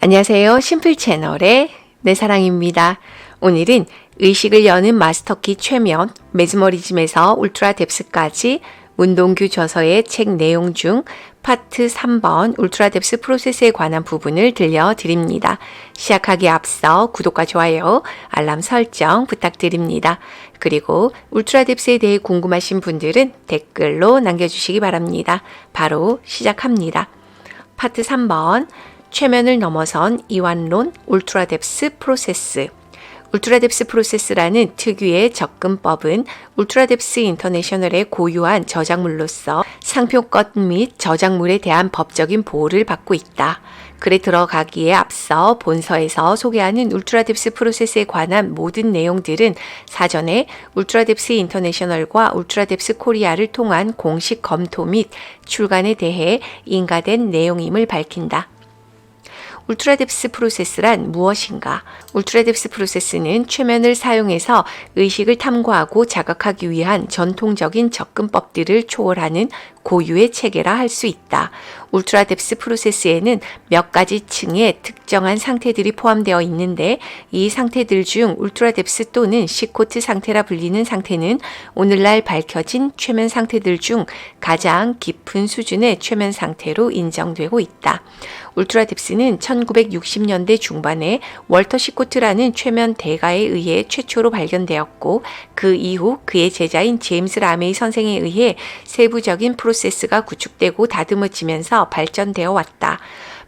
안녕하세요. 심플 채널의 내 사랑입니다. 오늘은 의식을 여는 마스터키 최면, 메즈머리즘에서 울트라 뎁스까지 문동규 저서의 책 내용 중 파트 3번 울트라 뎁스 프로세스에 관한 부분을 들려드립니다. 시작하기에 앞서 구독과 좋아요, 알람 설정 부탁드립니다. 그리고 울트라 뎁스에 대해 궁금하신 분들은 댓글로 남겨주시기 바랍니다. 바로 시작합니다. 파트 3번 최면을 넘어선 이완론 울트라 뎁스 프로세스. 울트라 뎁스 프로세스라는 특유의 접근법은 울트라 뎁스 인터내셔널의 고유한 저작물로서 상표권 및 저작물에 대한 법적인 보호를 받고 있다. 글에 들어가기에 앞서 본서에서 소개하는 울트라 뎁스 프로세스에 관한 모든 내용들은 사전에 울트라 뎁스 인터내셔널과 울트라 뎁스 코리아를 통한 공식 검토 및 출간에 대해 인가된 내용임을 밝힌다. 울트라 뎁스 프로세스란 무엇인가? 울트라 뎁스 프로세스는 최면을 사용해서 의식을 탐구하고 자각하기 위한 전통적인 접근법들을 초월하는 고유의 체계라 할 수 있다. 울트라 뎁스 프로세스에는 몇 가지 층의 특정한 상태들이 포함되어 있는데 이 상태들 중 울트라 뎁스 또는 시코트 상태라 불리는 상태는 오늘날 밝혀진 최면 상태들 중 가장 깊은 수준의 최면 상태로 인정되고 있다. 울트라 뎁스는 1960년대 중반에 월터 시코트라는 최면 대가에 의해 최초로 발견되었고 그 이후 그의 제자인 제임스 라메이 선생에 의해 세부적인 프로세스가 구축되고 다듬어지면서 발전되어 왔다.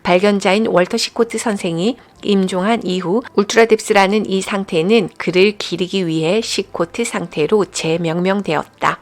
발견자인 월터 시코트 선생이 임종한 이후 울트라 뎁스라는 이 상태는 그를 기리기 위해 시코트 상태로 재명명되었다.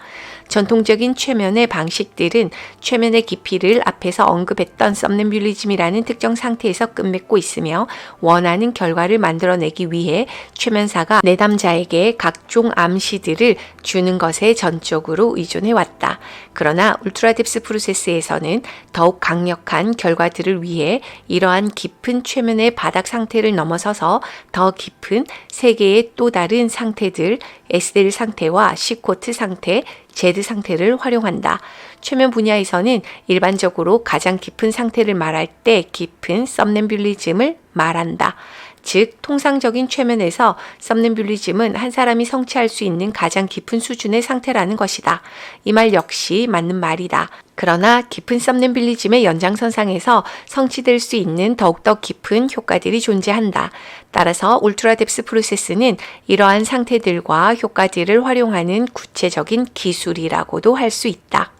전통적인 최면의 방식들은 최면의 깊이를 앞에서 언급했던 썸näm뷸리즘이라는 특정 상태에서 끝맺고 있으며 원하는 결과를 만들어내기 위해 최면사가 내담자에게 각종 암시들을 주는 것에 전적으로 의존해왔다. 그러나 울트라 뎁스 프로세스에서는 더욱 강력한 결과들을 위해 이러한 깊은 최면의 바닥 상태를 넘어서서 더 깊은 세 개의 또 다른 상태들, SDL 상태와 시코트 상태, 제드 상태를 활용한다. 최면 분야에서는 일반적으로 가장 깊은 상태를 말할 때 깊은 썸넴뷸리즘을 말한다. 즉, 통상적인 최면에서 썸넴뷸리즘은 한 사람이 성취할 수 있는 가장 깊은 수준의 상태라는 것이다. 이 말 역시 맞는 말이다. 그러나 깊은 썸넴뷸리즘의 연장선상에서 성취될 수 있는 더욱더 깊은 효과들이 존재한다. 따라서 울트라 뎁스 프로세스는 이러한 상태들과 효과들을 활용하는 구체적인 기술이라고도 할 수 있다.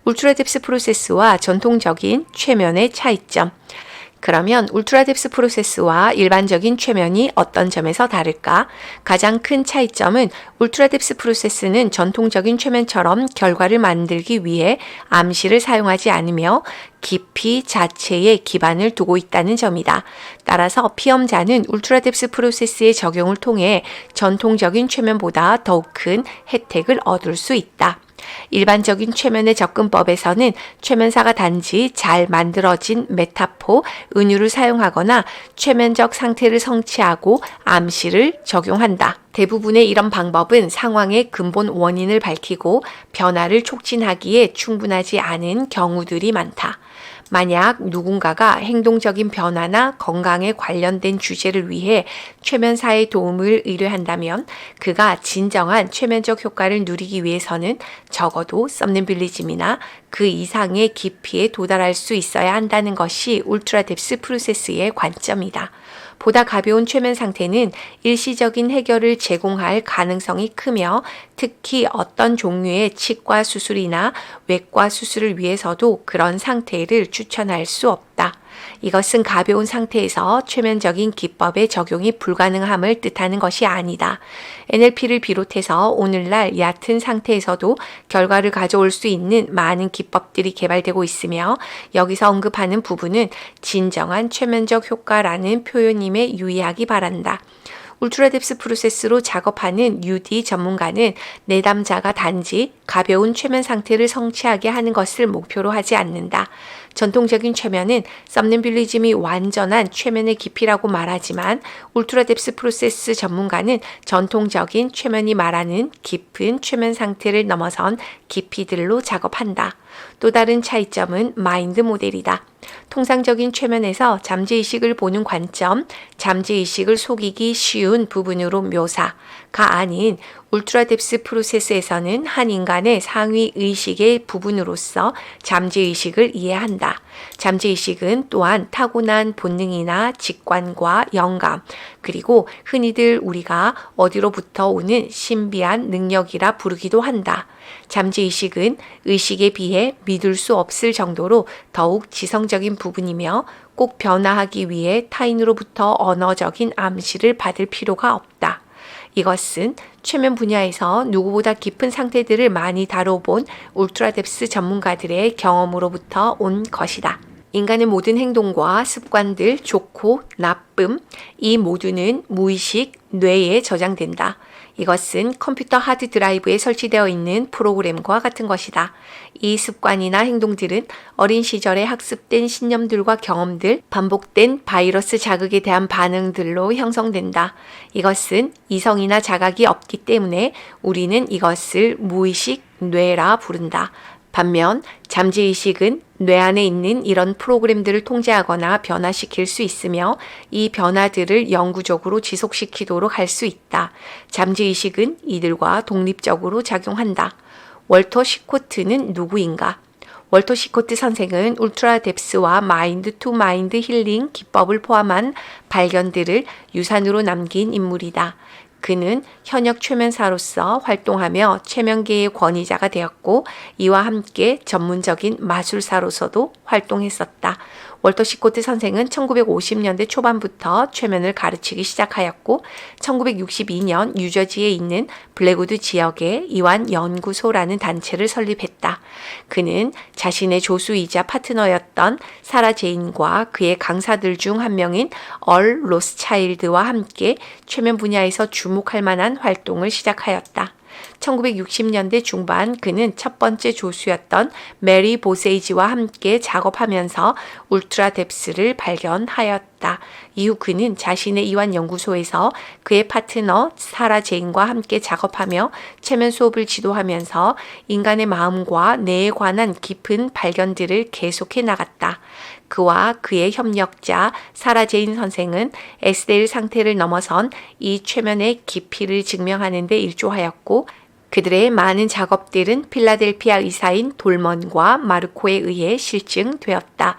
울트라 뎁스 프로세스와 전통적인 최면의 차이점. 그러면 울트라 뎁스 프로세스와 일반적인 최면이 어떤 점에서 다를까? 가장 큰 차이점은 울트라 뎁스 프로세스는 전통적인 최면처럼 결과를 만들기 위해 암시를 사용하지 않으며 깊이 자체에 기반을 두고 있다는 점이다. 따라서 피험자는 울트라 뎁스 프로세스의 적용을 통해 전통적인 최면보다 더욱 큰 혜택을 얻을 수 있다. 일반적인 최면의 접근법에서는 최면사가 단지 잘 만들어진 메타포, 은유를 사용하거나 최면적 상태를 성취하고 암시를 적용한다. 대부분의 이런 방법은 상황의 근본 원인을 밝히고 변화를 촉진하기에 충분하지 않은 경우들이 많다. 만약 누군가가 행동적인 변화나 건강에 관련된 주제를 위해 최면사의 도움을 의뢰한다면 그가 진정한 최면적 효과를 누리기 위해서는 적어도 썸넴뷸리즘이나 그 이상의 깊이에 도달할 수 있어야 한다는 것이 울트라 뎁스 프로세스의 관점이다. 보다 가벼운 최면 상태는 일시적인 해결을 제공할 가능성이 크며 특히 어떤 종류의 치과 수술이나 외과 수술을 위해서도 그런 상태를 추천할 수 없다. 이것은 가벼운 상태에서 최면적인 기법의 적용이 불가능함을 뜻하는 것이 아니다. NLP를 비롯해서 오늘날 얕은 상태에서도 결과를 가져올 수 있는 많은 기법들이 개발되고 있으며 여기서 언급하는 부분은 진정한 최면적 효과라는 표현임에 유의하기 바란다. 울트라 뎁스 프로세스로 작업하는 UD 전문가는 내담자가 단지 가벼운 최면 상태를 성취하게 하는 것을 목표로 하지 않는다. 전통적인 최면은 썸넨빌리즘이 완전한 최면의 깊이라고 말하지만 울트라 뎁스 프로세스 전문가는 전통적인 최면이 말하는 깊은 최면 상태를 넘어선 깊이들로 작업한다. 또 다른 차이점은 마인드 모델이다. 통상적인 최면에서 잠재의식을 보는 관점, 잠재의식을 속이기 쉬운 부분으로 묘사가 아닌 울트라 뎁스 프로세스에서는 한 인간의 상위 의식의 부분으로서 잠재의식을 이해한다. 잠재의식은 또한 타고난 본능이나 직관과 영감, 그리고 흔히들 우리가 어디로부터 오는 신비한 능력이라 부르기도 한다. 잠재의식은 의식에 비해 믿을 수 없을 정도로 더욱 지성적인 부분이며 꼭 변화하기 위해 타인으로부터 언어적인 암시를 받을 필요가 없다. 이것은 최면 분야에서 누구보다 깊은 상태들을 많이 다뤄본 울트라 뎁스 전문가들의 경험으로부터 온 것이다. 인간의 모든 행동과 습관들, 좋고 나쁨, 이 모두는 무의식 뇌에 저장된다. 이것은 컴퓨터 하드 드라이브에 설치되어 있는 프로그램과 같은 것이다. 이 습관이나 행동들은 어린 시절에 학습된 신념들과 경험들, 반복된 바이러스 자극에 대한 반응들로 형성된다. 이것은 이성이나 자각이 없기 때문에 우리는 이것을 무의식 뇌라 부른다. 반면 잠재의식은 뇌 안에 있는 이런 프로그램들을 통제하거나 변화시킬 수 있으며 이 변화들을 영구적으로 지속시키도록 할 수 있다. 잠재의식은 이들과 독립적으로 작용한다. 월터 시코트는 누구인가? 월터 시코트 선생은 울트라 뎁스와 마인드 투 마인드 힐링 기법을 포함한 발견들을 유산으로 남긴 인물이다. 그는 현역 최면사로서 활동하며 최면계의 권위자가 되었고 이와 함께 전문적인 마술사로서도 활동했었다. 월터 시코트 선생은 1950년대 초반부터 최면을 가르치기 시작하였고 1962년 뉴저지에 있는 블랙우드 지역에 이완 연구소라는 단체를 설립했다. 그는 자신의 조수이자 파트너였던 사라 제인과 그의 강사들 중 한 명인 얼 로스차일드와 함께 최면 분야에서 주목할 만한 활동을 시작하였다. 1960년대 중반 그는 첫 번째 조수였던 메리 보세이지와 함께 작업하면서 울트라 뎁스를 발견하였다. 이후 그는 자신의 이완 연구소에서 그의 파트너 사라 제인과 함께 작업하며 최면 수업을 지도하면서 인간의 마음과 뇌에 관한 깊은 발견들을 계속해 나갔다. 그와 그의 협력자 사라 제인 선생은 에스데일 상태를 넘어선 이 최면의 깊이를 증명하는 데 일조하였고 그들의 많은 작업들은 필라델피아 의사인 돌먼과 마르코에 의해 실증되었다.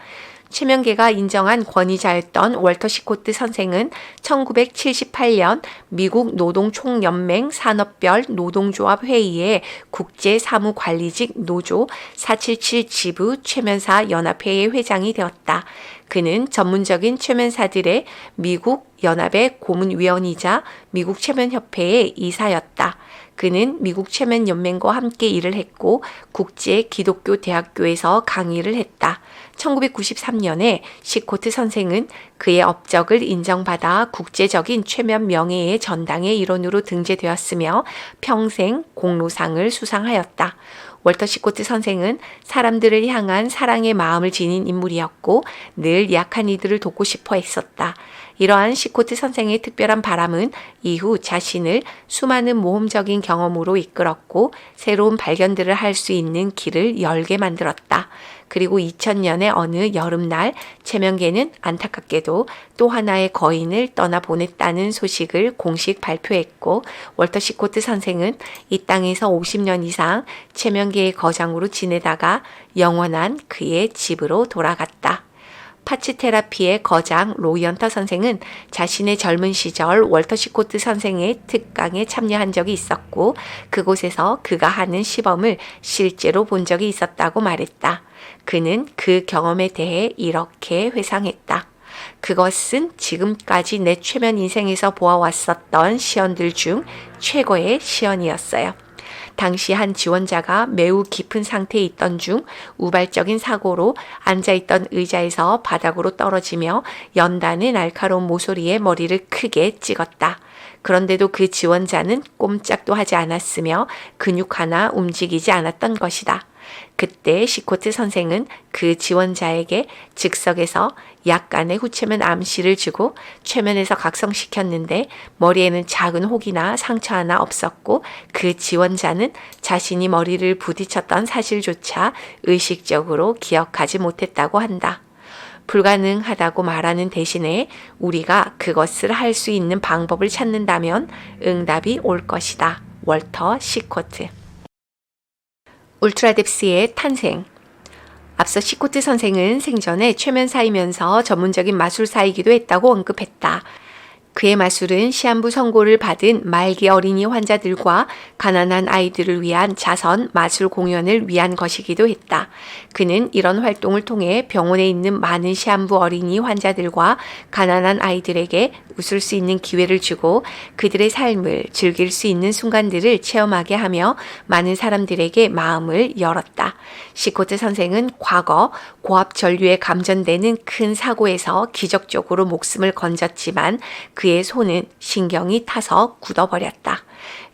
최면계가 인정한 권위자였던 월터 시코트 선생은 1978년 미국 노동총연맹 산업별 노동조합 회의의 국제사무관리직 노조 477 지부 최면사 연합회의 회장이 되었다. 그는 전문적인 최면사들의 미국 연합의 고문위원이자 미국 최면협회의 이사였다. 그는 미국 최면연맹과 함께 일을 했고 국제 기독교 대학교에서 강의를 했다. 1993년에 시코트 선생은 그의 업적을 인정받아 국제적인 최면 명예의 전당의 일원으로 등재되었으며 평생 공로상을 수상하였다. 월터 시코트 선생은 사람들을 향한 사랑의 마음을 지닌 인물이었고 늘 약한 이들을 돕고 싶어 했었다. 이러한 시코트 선생의 특별한 바람은 이후 자신을 수많은 모험적인 경험으로 이끌었고 새로운 발견들을 할 수 있는 길을 열게 만들었다. 그리고 2000년의 어느 여름날 최면계는 안타깝게도 또 하나의 거인을 떠나보냈다는 소식을 공식 발표했고 월터 시코트 선생은 이 땅에서 50년 이상 최면계의 거장으로 지내다가 영원한 그의 집으로 돌아갔다. 파츠 테라피의 거장 로이언터 선생은 자신의 젊은 시절 월터 시코트 선생의 특강에 참여한 적이 있었고 그곳에서 그가 하는 시범을 실제로 본 적이 있었다고 말했다. 그는 그 경험에 대해 이렇게 회상했다. 그것은 지금까지 내 최면 인생에서 보아왔었던 시연들 중 최고의 시연이었어요. 당시 한 지원자가 매우 깊은 상태에 있던 중 우발적인 사고로 앉아있던 의자에서 바닥으로 떨어지며 연다는 날카로운 모서리에 머리를 크게 찍었다. 그런데도 그 지원자는 꼼짝도 하지 않았으며 근육 하나 움직이지 않았던 것이다. 그때 시코트 선생은 그 지원자에게 즉석에서 약간의 후체면 암시를 주고 최면에서 각성시켰는데 머리에는 작은 혹이나 상처 하나 없었고 그 지원자는 자신이 머리를 부딪혔던 사실조차 의식적으로 기억하지 못했다고 한다. 불가능하다고 말하는 대신에 우리가 그것을 할 수 있는 방법을 찾는다면 응답이 올 것이다. 월터 시코트. 울트라뎁스의 탄생. 앞서 시코트 선생은 생전에 최면사이면서 전문적인 마술사이기도 했다고 언급했다. 그의 마술은 시한부 선고를 받은 말기 어린이 환자들과 가난한 아이들을 위한 자선 마술 공연을 위한 것이기도 했다. 그는 이런 활동을 통해 병원에 있는 많은 시한부 어린이 환자들과 가난한 아이들에게 웃을 수 있는 기회를 주고 그들의 삶을 즐길 수 있는 순간들을 체험하게 하며 많은 사람들에게 마음을 열었다. 시코트 선생은 과거 고압 전류에 감전되는 큰 사고에서 기적적으로 목숨을 건졌지만 그의 손은 신경이 타서 굳어버렸다.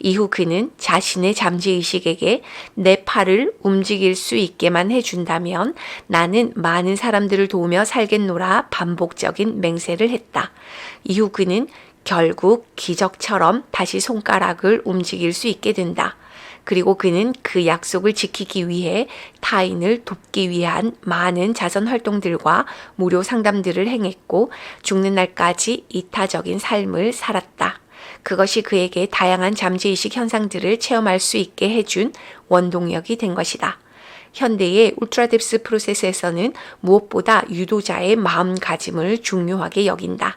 이후 그는 자신의 잠재의식에게 내 팔을 움직일 수 있게만 해준다면 나는 많은 사람들을 도우며 살겠노라 반복적인 맹세를 했다. 이후 그는 결국 기적처럼 다시 손가락을 움직일 수 있게 된다. 그리고 그는 그 약속을 지키기 위해 타인을 돕기 위한 많은 자선 활동들과 무료 상담들을 행했고 죽는 날까지 이타적인 삶을 살았다. 그것이 그에게 다양한 잠재의식 현상들을 체험할 수 있게 해준 원동력이 된 것이다. 현대의 울트라뎁스 프로세스에서는 무엇보다 유도자의 마음가짐을 중요하게 여긴다.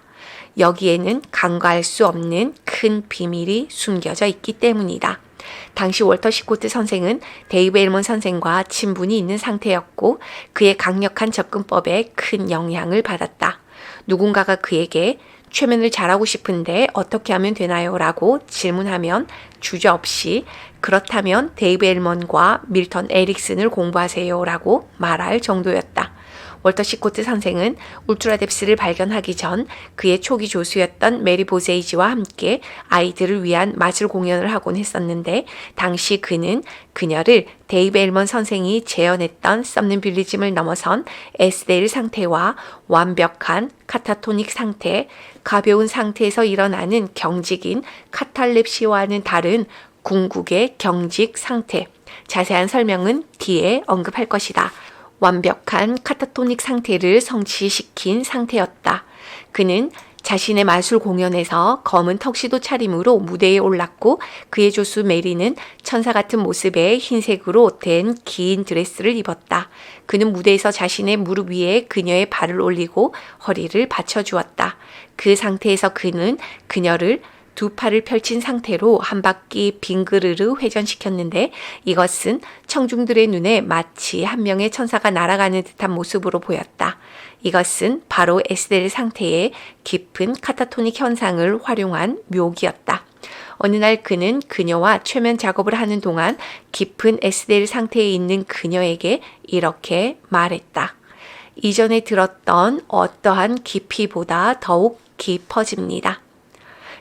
여기에는 간과할 수 없는 큰 비밀이 숨겨져 있기 때문이다. 당시 월터 시코트 선생은 데이브 엘먼 선생과 친분이 있는 상태였고 그의 강력한 접근법에 큰 영향을 받았다. 누군가가 그에게 최면을 잘하고 싶은데 어떻게 하면 되나요? 라고 질문하면 주저없이 그렇다면 데이브 엘먼과 밀턴 에릭슨을 공부하세요 라고 말할 정도였다. 월터 시코트 선생은 울트라뎁스를 발견하기 전 그의 초기 조수였던 메리 보세이지와 함께 아이들을 위한 마술 공연을 하곤 했었는데 당시 그는 그녀를 데이브 엘먼 선생이 재현했던 썸는빌리즘을 넘어선 에스데일 상태와 완벽한 카타토닉 상태, 가벼운 상태에서 일어나는 경직인 카탈렙시와는 다른 궁극의 경직 상태, 자세한 설명은 뒤에 언급할 것이다. 완벽한 카타토닉 상태를 성취시킨 상태였다. 그는 자신의 마술 공연에서 검은 턱시도 차림으로 무대에 올랐고 그의 조수 메리는 천사 같은 모습의 흰색으로 된 긴 드레스를 입었다. 그는 무대에서 자신의 무릎 위에 그녀의 발을 올리고 허리를 받쳐주었다. 그 상태에서 그는 그녀를 두 팔을 펼친 상태로 한 바퀴 빙그르르 회전시켰는데 이것은 청중들의 눈에 마치 한 명의 천사가 날아가는 듯한 모습으로 보였다. 이것은 바로 에스델 상태의 깊은 카타토닉 현상을 활용한 묘기였다. 어느 날 그는 그녀와 최면 작업을 하는 동안 깊은 에스델 상태에 있는 그녀에게 이렇게 말했다. 이전에 들었던 어떠한 깊이보다 더욱 깊어집니다.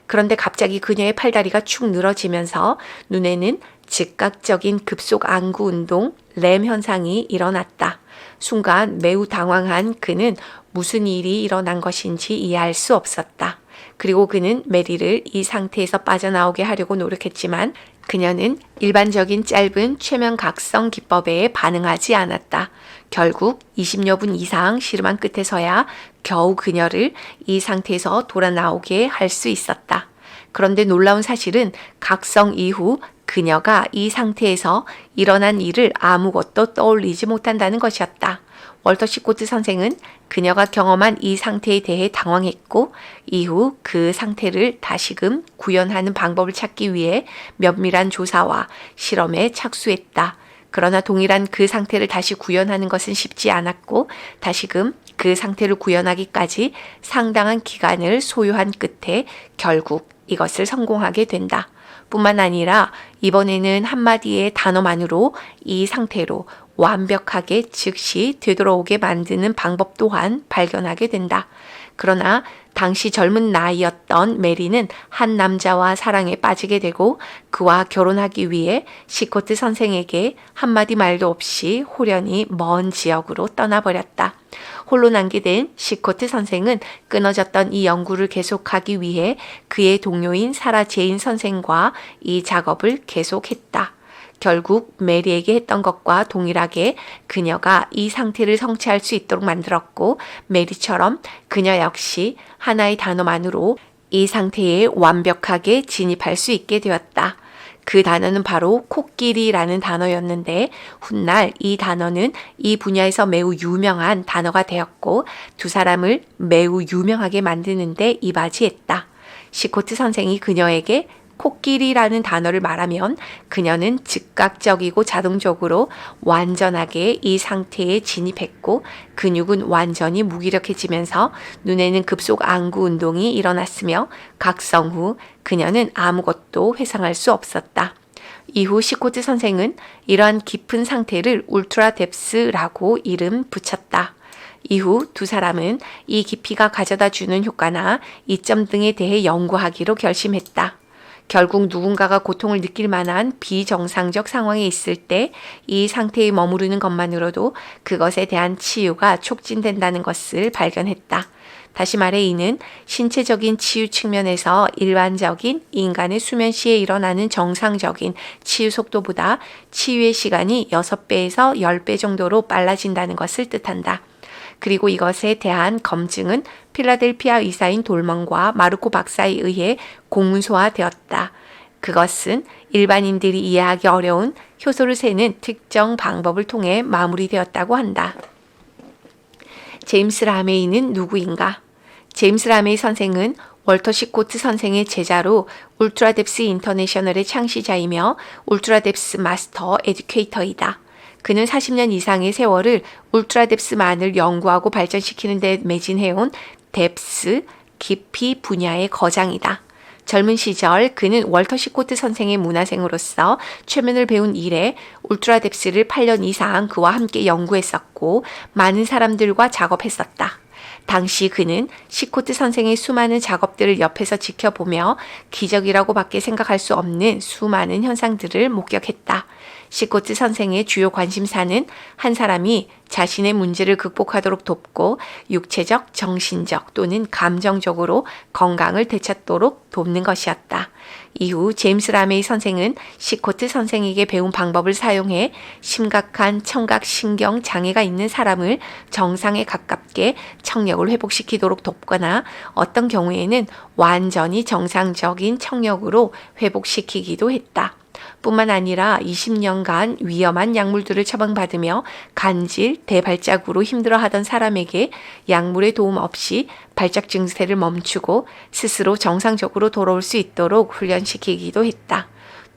그런데 갑자기 그녀의 팔다리가 축 늘어지면서 눈에는 즉각적인 급속 안구 운동, 램 현상이 일어났다. 순간 매우 당황한 그는 무슨 일이 일어난 것인지 이해할 수 없었다. 그리고 그는 메리를 이 상태에서 빠져나오게 하려고 노력했지만 그녀는 일반적인 짧은 최면 각성 기법에 반응하지 않았다. 결국 20여 분 이상 씨름한 끝에서야 겨우 그녀를 이 상태에서 돌아 나오게 할 수 있었다. 그런데 놀라운 사실은 각성 이후 그녀가 이 상태에서 일어난 일을 아무것도 떠올리지 못한다는 것이었다. 월터 시코트 선생은 그녀가 경험한 이 상태에 대해 당황했고 이후 그 상태를 다시금 구현하는 방법을 찾기 위해 면밀한 조사와 실험에 착수했다. 그러나 동일한 그 상태를 다시 구현하는 것은 쉽지 않았고 다시금 그 상태를 구현하기까지 상당한 기간을 소요한 끝에 결국 이것을 성공하게 된다. 뿐만 아니라 이번에는 한마디의 단어만으로 이 상태로 완벽하게 즉시 되돌아오게 만드는 방법 또한 발견하게 된다. 그러나 당시 젊은 나이였던 메리는 한 남자와 사랑에 빠지게 되고 그와 결혼하기 위해 시코트 선생에게 한마디 말도 없이 호련히 먼 지역으로 떠나버렸다. 홀로 남게 된 시코트 선생은 끊어졌던 이 연구를 계속하기 위해 그의 동료인 사라 제인 선생과 이 작업을 계속했다. 결국 메리에게 했던 것과 동일하게 그녀가 이 상태를 성취할 수 있도록 만들었고 메리처럼 그녀 역시 하나의 단어만으로 이 상태에 완벽하게 진입할 수 있게 되었다. 그 단어는 바로 코끼리라는 단어였는데 훗날 이 단어는 이 분야에서 매우 유명한 단어가 되었고 두 사람을 매우 유명하게 만드는데 이바지했다. 시코트 선생이 그녀에게 코끼리라는 단어를 말하면 그녀는 즉각적이고 자동적으로 완전하게 이 상태에 진입했고 근육은 완전히 무기력해지면서 눈에는 급속 안구 운동이 일어났으며 각성 후 그녀는 아무것도 회상할 수 없었다. 이후 시코트 선생은 이러한 깊은 상태를 울트라 뎁스라고 이름 붙였다. 이후 두 사람은 이 깊이가 가져다 주는 효과나 이점 등에 대해 연구하기로 결심했다. 결국 누군가가 고통을 느낄 만한 비정상적 상황에 있을 때 이 상태에 머무르는 것만으로도 그것에 대한 치유가 촉진된다는 것을 발견했다. 다시 말해 이는 신체적인 치유 측면에서 일반적인 인간의 수면 시에 일어나는 정상적인 치유 속도보다 치유의 시간이 6배에서 10배 정도로 빨라진다는 것을 뜻한다. 그리고 이것에 대한 검증은 필라델피아 의사인 돌먼과 마르코 박사에 의해 공문소화되었다. 그것은 일반인들이 이해하기 어려운 효소를 세는 특정 방법을 통해 마무리되었다고 한다. 제임스 라메이는 누구인가? 제임스 라메이 선생은 월터 시코트 선생의 제자로 울트라 뎁스 인터내셔널의 창시자이며 울트라 뎁스 마스터 에듀케이터이다. 그는 40년 이상의 세월을 울트라 뎁스만을 연구하고 발전시키는 데 매진해온 뎁스 깊이 분야의 거장이다. 젊은 시절 그는 월터 시코트 선생의 문화생으로서 최면을 배운 이래 울트라 뎁스를 8년 이상 그와 함께 연구했었고 많은 사람들과 작업했었다. 당시 그는 시코트 선생의 수많은 작업들을 옆에서 지켜보며 기적이라고밖에 생각할 수 없는 수많은 현상들을 목격했다. 시코트 선생의 주요 관심사는 한 사람이 자신의 문제를 극복하도록 돕고 육체적, 정신적 또는 감정적으로 건강을 되찾도록 돕는 것이었다. 이후 제임스 라메이 선생은 시코트 선생에게 배운 방법을 사용해 심각한 청각신경 장애가 있는 사람을 정상에 가깝게 청력을 회복시키도록 돕거나 어떤 경우에는 완전히 정상적인 청력으로 회복시키기도 했다. 뿐만 아니라 20년간 위험한 약물들을 처방받으며 간질, 대발작으로 힘들어하던 사람에게 약물의 도움 없이 발작 증세를 멈추고 스스로 정상적으로 돌아올 수 있도록 훈련시키기도 했다.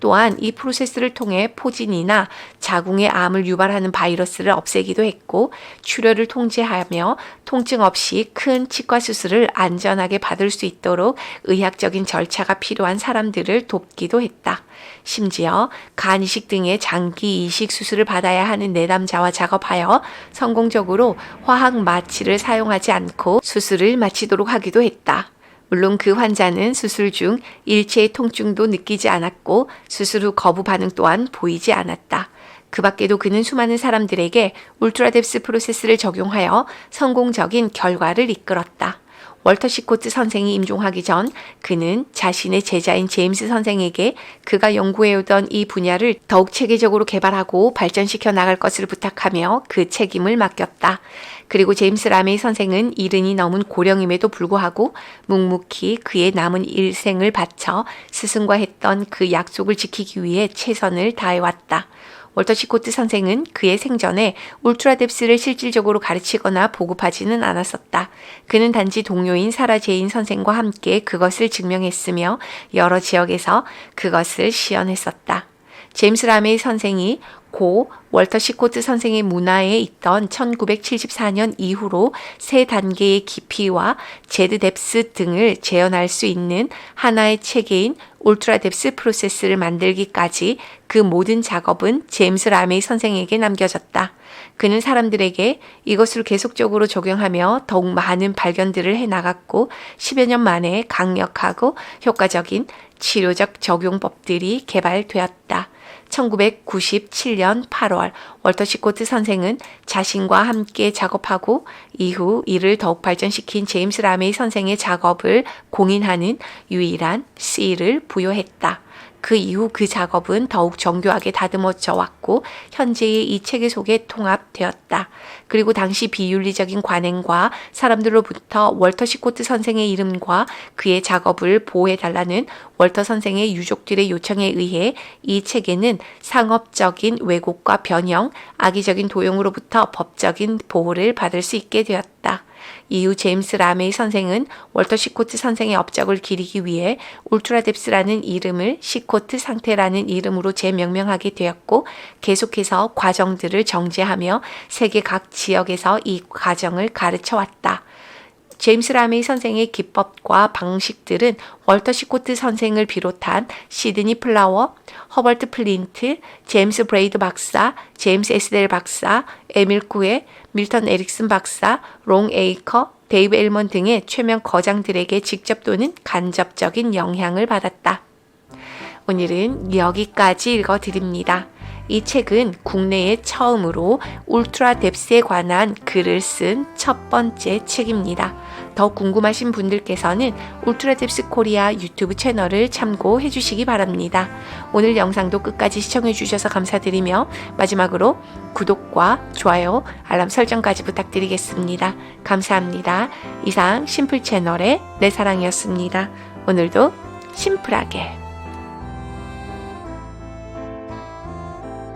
또한 이 프로세스를 통해 포진이나 자궁의 암을 유발하는 바이러스를 없애기도 했고 출혈을 통제하며 통증 없이 큰 치과 수술을 안전하게 받을 수 있도록 의학적인 절차가 필요한 사람들을 돕기도 했다. 심지어 간 이식 등의 장기 이식 수술을 받아야 하는 내담자와 작업하여 성공적으로 화학 마취를 사용하지 않고 수술을 마치도록 하기도 했다. 물론 그 환자는 수술 중 일체의 통증도 느끼지 않았고 수술 후 거부 반응 또한 보이지 않았다. 그 밖에도 그는 수많은 사람들에게 울트라 뎁스 프로세스를 적용하여 성공적인 결과를 이끌었다. 월터 시코트 선생이 임종하기 전 그는 자신의 제자인 제임스 선생에게 그가 연구해오던 이 분야를 더욱 체계적으로 개발하고 발전시켜 나갈 것을 부탁하며 그 책임을 맡겼다. 그리고 제임스 라메이 선생은 70이 넘은 고령임에도 불구하고 묵묵히 그의 남은 일생을 바쳐 스승과 했던 그 약속을 지키기 위해 최선을 다해왔다. 월터 시코트 선생은 그의 생전에 울트라 뎁스를 실질적으로 가르치거나 보급하지는 않았었다. 그는 단지 동료인 사라 제인 선생과 함께 그것을 증명했으며 여러 지역에서 그것을 시연했었다. 제임스 라메이 선생이 고 월터 시코트 선생의 문화에 있던 1974년 이후로 세 단계의 깊이와 제드 뎁스 등을 재현할 수 있는 하나의 체계인 울트라 뎁스 프로세스를 만들기까지 그 모든 작업은 제임스 라메이 선생에게 남겨졌다. 그는 사람들에게 이것을 계속적으로 적용하며 더욱 많은 발견들을 해나갔고 10여 년 만에 강력하고 효과적인 치료적 적용법들이 개발되었다. 1997년 8월 월터 시코트 선생은 자신과 함께 작업하고 이후 이를 더욱 발전시킨 제임스 라메이 선생의 작업을 공인하는 유일한 C를 부여했다. 그 이후 그 작업은 더욱 정교하게 다듬어져 왔고 현재의 이 체계 속에 통합되었다. 그리고 당시 비윤리적인 관행과 사람들로부터 월터 시코트 선생의 이름과 그의 작업을 보호해달라는 월터 선생의 유족들의 요청에 의해 이 체계는 상업적인 왜곡과 변형, 악의적인 도용으로부터 법적인 보호를 받을 수 있게 되었다. 이후 제임스 라메이 선생은 월터 시코트 선생의 업적을 기리기 위해 울트라 뎁스라는 이름을 시코트 상태라는 이름으로 재명명하게 되었고 계속해서 과정들을 정제하며 세계 각 지역에서 이 과정을 가르쳐 왔다. 제임스 라메이 선생의 기법과 방식들은 월터 시코트 선생을 비롯한 시드니 플라워, 허버트 플린트, 제임스 브레이드 박사, 제임스 에스델 박사, 에밀 쿠에, 밀턴 에릭슨 박사, 롱 에이커, 데이브 엘먼 등의 최면 거장들에게 직접 또는 간접적인 영향을 받았다. 오늘은 여기까지 읽어드립니다. 이 책은 국내에 처음으로 울트라 뎁스에 관한 글을 쓴 첫 번째 책입니다. 더 궁금하신 분들께서는 울트라 뎁스 코리아 유튜브 채널을 참고해 주시기 바랍니다. 오늘 영상도 끝까지 시청해 주셔서 감사드리며 마지막으로 구독과 좋아요, 알람 설정까지 부탁드리겠습니다. 감사합니다. 이상 심플 채널의 내 사랑이었습니다. 오늘도 심플하게